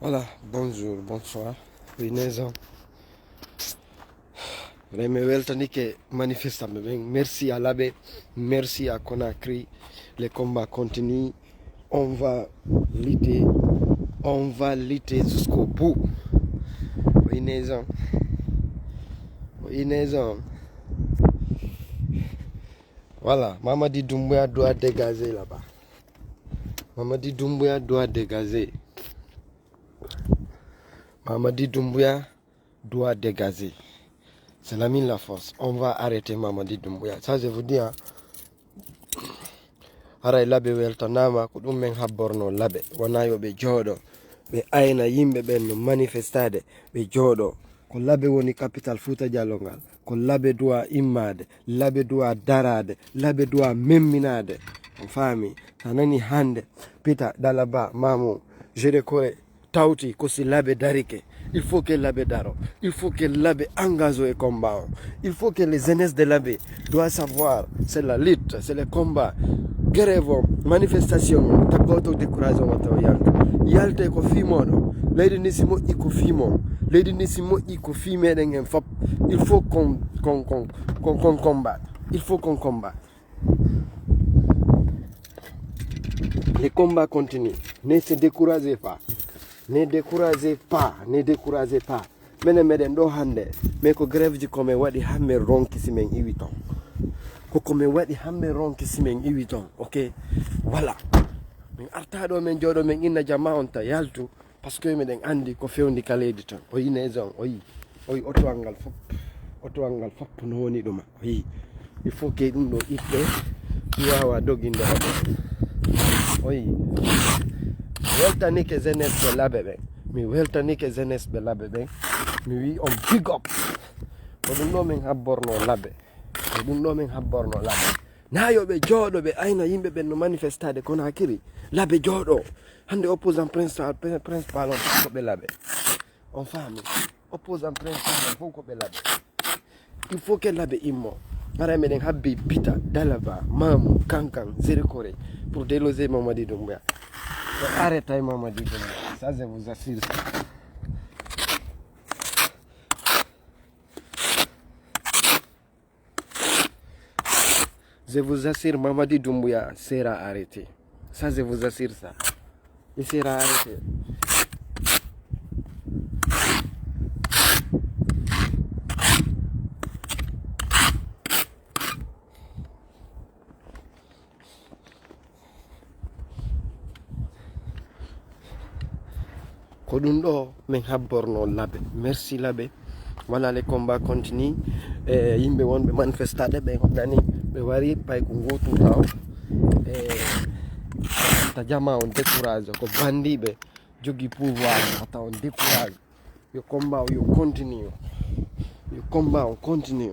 Voilà, bonjour, bonsoir. Renaison. Reme weltanike manifestant. Merci à l'abbé, merci à Conakry. Les combats continuent. On va lutter jusqu'au bout. Renaison. Voilà, Mamadi Doumbouya doit dégager là-bas. Mamadi Doumbouya doit dégager. Mamadi Doumbouya doit dégager. C'est la mine la force. On va arrêter Mamadi Doumbouya. Ça, je vous dis. Haray labe weltanama ko ɗum men habborno labe wona yo ɓe jooɗo ɓe ayna yimɓe ɓen no manifestade ɓe jooɗo ko labe woni capital Fouta Diallo ngal ko labe duwa immade labe duwa darade labe duwa memminade on faami sa nani hande Peter Dalaba Mamou Jere Kore tawti ko si labe darike. Il faut que l'abbé daro, il faut que l'abbé engage et combat. Il faut que les jeunesses de l'abbé doivent savoir, c'est la lutte, c'est le combat. Grève, manifestation, tagoto découragement to yank. Yalte ko fimono, lady nisimo iko fimo, lady nisimo iko fime dengen fop. Il faut qu'on combatte. Il faut qu'on combatte. Les combats continuent. Ne se découragez pas. Ne découragez pas. Meden do hande mais ko grève ji ko me wadi hamme ronki simen iwiton. Ko me wadi hamme ronki simen iwiton. OK. Voilà. Min arta do men jodo men inna jama on ta yaltu parce que meden andi ko fewndi kaledi ton. O yine zon o yi. Oto angal fop no woni duma. O yi. Il faut que dum do itte wawa doginde o yi. Weltani ke jeunesse be labe be mi weltani ke jeunesse be labe be mi wi on big up ko dum do men habborno labe na yo be jodo be ayna yimbe be no manifestade kono hakiri labe jodo hande opposant principal ko be labe on fami opposant principal ko be labe il faut que labe immo ara meden habbi Peter Dalaba Mamou Kankan Jere Kore pour déloger Mamadi Doumbouya. Arrêtez Mamadi Doumbouya, ça je vous assure. Je vous assure, Mamadi Doumbouya sera arrêté. Ça je vous assure ça. Il sera arrêté. Kodundo men habborno labe. Merci labe. Voilà, les combats continuent. Yimbe wonbe manifestade be nani be wari pay ko ngotu taw. Ta jama on décourage ko bandibe jogi pouvoir ata on décourage. Yo combat yo continue. Yo combat on continue.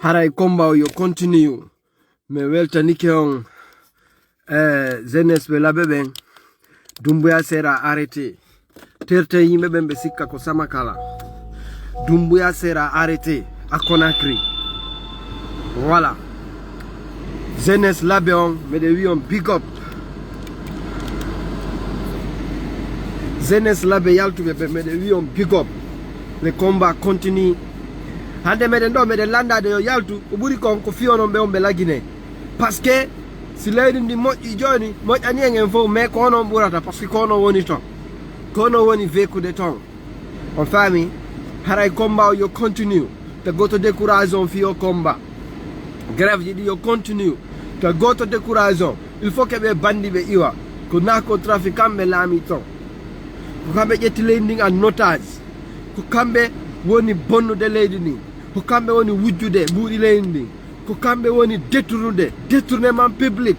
Haray combat yo continue. Me weltanike on jeunesse be labe ben Doumbouya sera arrêté. Terte yimbe ben be sikka ko Samakala. Doumbouya sera arrêté à Conakry. Voilà. Jeunesse labe on me de wi on big up. Jeunesse labe yaltu be me de wi on big up. Le combat continue. Hande meden do meden landade yo yaltu ko buri kon ko fiono be on be lagine parce que si leydi ndi moƴƴi joni moƴƴani en fof mais kono ɓurata parce que kono woni ton kono woni vekude ton on faami haray combat yo continue te goto décourage on fi o combat grève ji ɗi yo continue to goto décourage on il faut que ɓe bandi ɓe iwa ko narcotrafic kamɓe laami ton ko kamɓe ƴetti leydi ndin en otage ko kamɓe woni bonnude leydi ndin ko kamɓe woni wujjude mbuuɗi leydi ndin ko kamɓe woni détournement public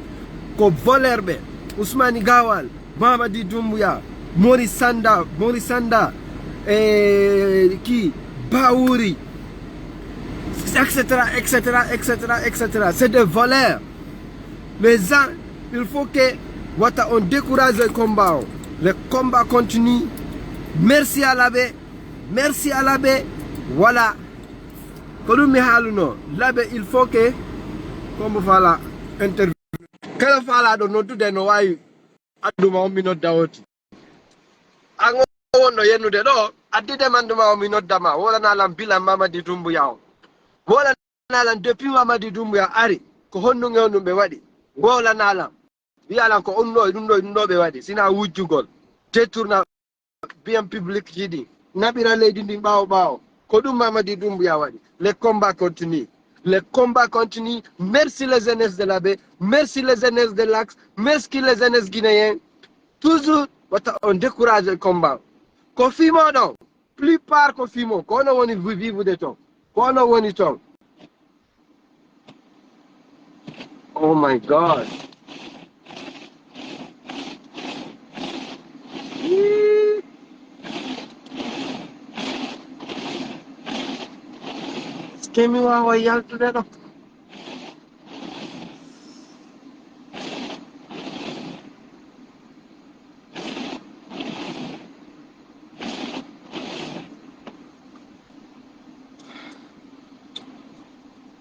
ko voleur ɓe Ousmani Gawal Mamadi Doumbouya Mori Sanda qui Baouri, etc. C'est des voleurs. Les gens, il faut que on décourage le combat. Le combat continue. Merci à l'abbé. Voilà. L'abbé, il faut que, comme voilà, interview. Quelle fois do no de no wayi aduma o minot dawoti. Ango wono yenude do addide manduma o minot dama wala na lam bilam Mamadi Doumbouya. Wala na lam depuis Mamadi Doumbouya ari ko honnu ngewnu be wadi. Wala na lam wi'alan ko onno dum do be wadi sina wujjugol détourna bien public jidi nabira leydi ndin bawo ko dum Mamadi Doumbouya wadi. Les combats continuent. Le combat continue. Merci les jeunesse de la baie. Merci les jeunesse de l'Axe. Merci les jeunesse guinéens. Toujours, on décourage le combat. Confimo non. Plupart confimo. Qu'on a woni vivre de temps. Qu'on a woni temps. Oh my God. Kemi wawa yaltude ɗo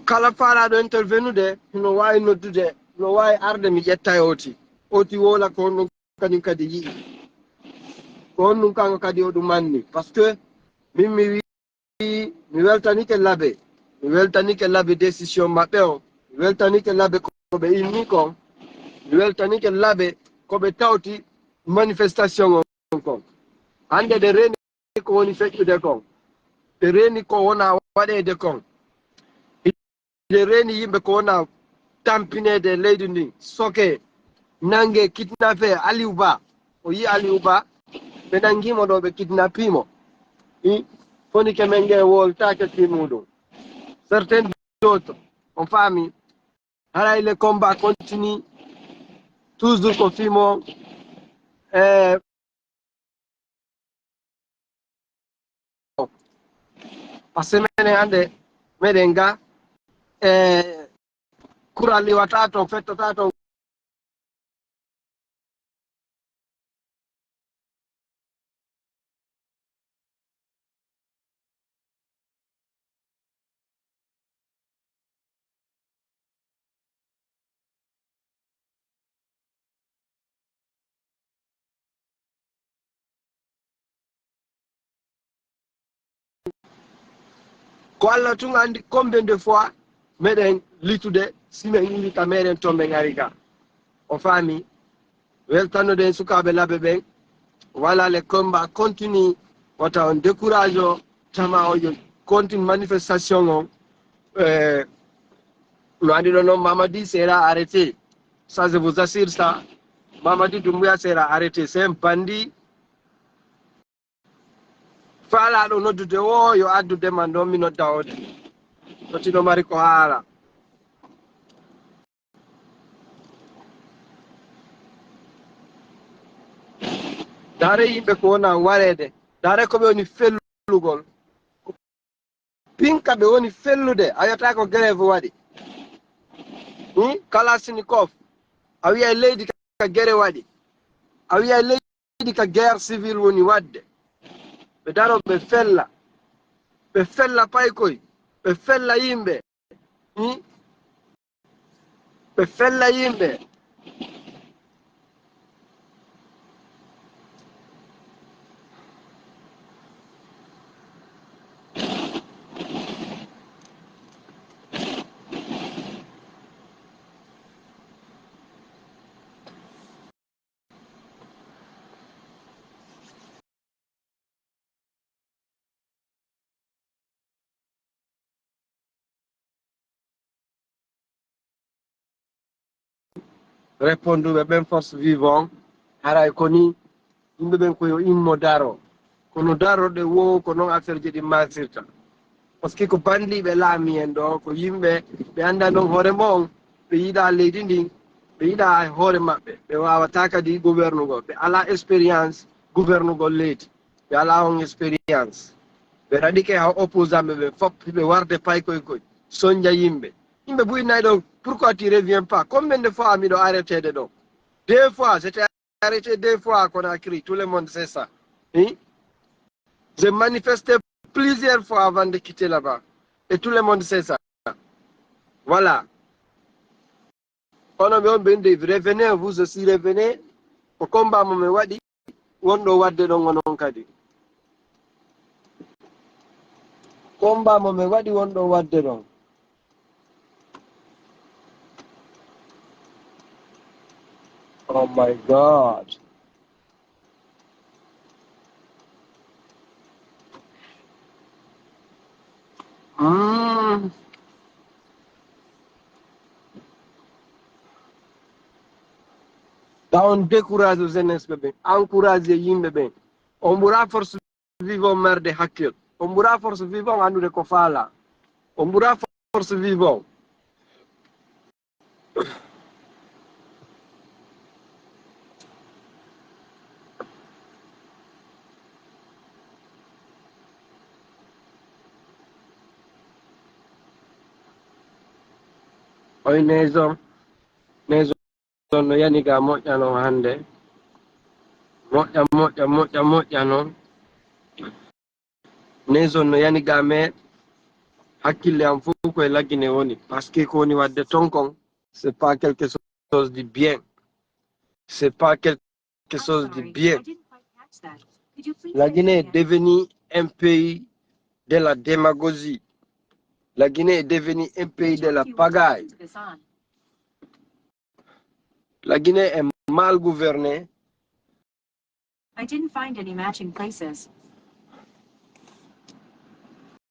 kala faalaɗo intervenude no wawi noddude no wawi arde mi ƴetta oti wola ko honɗum kadin kadi yii ko honɗum kanko kadi o ɗum manni par ce que min mi wi mi weltanike laabe mi weltanike laabe décision maɓɓe o mi weltanike laabe koɓe inni kon mi weltanike laabe koɓe tawti manifestation on kon hande ɗe reni ko woni feƴƴude kon ɗe reni ko wona waɗede kon ɗe reni yimɓe ko wona tampinede leydi ndin soke nangue kidnappé Aliou Ba o yi Aliou Ba ɓe nangimo ɗo ɓe kidnappimo foni ke men ngue woltake fi muɗum certains d'autres on faami haray le combat continue toujours ko fimo par ce menen hande meɗen ga kural liwata ton fettata ton ko Allah tun andi combien de fois meɗen litude simen invita meɗen tombe ngari ga o faami weltanude sukaɓe laɓe ɓen voilà les combats continue wata on décourage o tama o continue manifestation on no andi ɗo noon Mamadi sera arrêté ça je vous assure ça Mamadi Doumbouya sera arrêté c'est un bandit faalaɗo noddude o yo addude man ɗon mi nodda ode to tino mari ko haala dare yimɓe ko wona warede dare koɓe woni fellugol pinka ɓe woni fellude a yiyata ko grève waɗi Kalashnikov a wiya leydi ka guerre waɗi a wiya leydi ka guerre civile woni wadde ɓe daro ɓe fella paykoy ɓe fella yimɓe ɓe fella yimɓe répondu ben force vivant haray koni yimɓe ɓen koyo immo daro kono daroɗe wo ko noon affaire je ɗi masirta par ce que ko bandiɓe laami en ɗo ko yimɓe ɓe anda noon hoore mon ɓe yiiɗa leydi ndin ɓe yiiɗa hoore maɓɓe ɓe wawata kadi gouvernugol ɓe ala expérience gouvernugol leydi ɓe ala on expérience ɓe raɗike ha opposant ɓe ɓe fop ɓe warde paykoykoy soñdia yimɓe yimɓe buyinayi ɗo pourquoi tu reviens pas combien de fois miɗo arrêtede ɗo 2 fois j'étais arrêté 2 fois à Conakry tout le monde sait ça oui? J'ai manifesté plusieurs fois avant de quitter là-bas et tout le monde sait ça voilà ono ɓe on ɓe nde revenez vous aussi revenez ko combat mo mi waɗi wonɗo wadde ɗon onon kadi combat mo mi waɗi wonɗo wadde ɗon oh my god da on décourage jeunesse ɓe ɓen encouragé yimɓe ɓen on ɓuura force vivant merde hakkil on ɓuura force vivant andude ko faala on ɓuura force vivant oy maison no yaniga moƴƴa noon hannde moƴƴa noon maison no yaniga me hakkille am fof koye laggine woni par ce que ko woni wadde ton kon c'est pas quelque chose de bien c'est pas quelque chose de bien la Guinée est devenue un pays de la démagogie la Guinée est devenue un pays de la pagaille la Guinée est mal gouvernée I didn't find any matching places.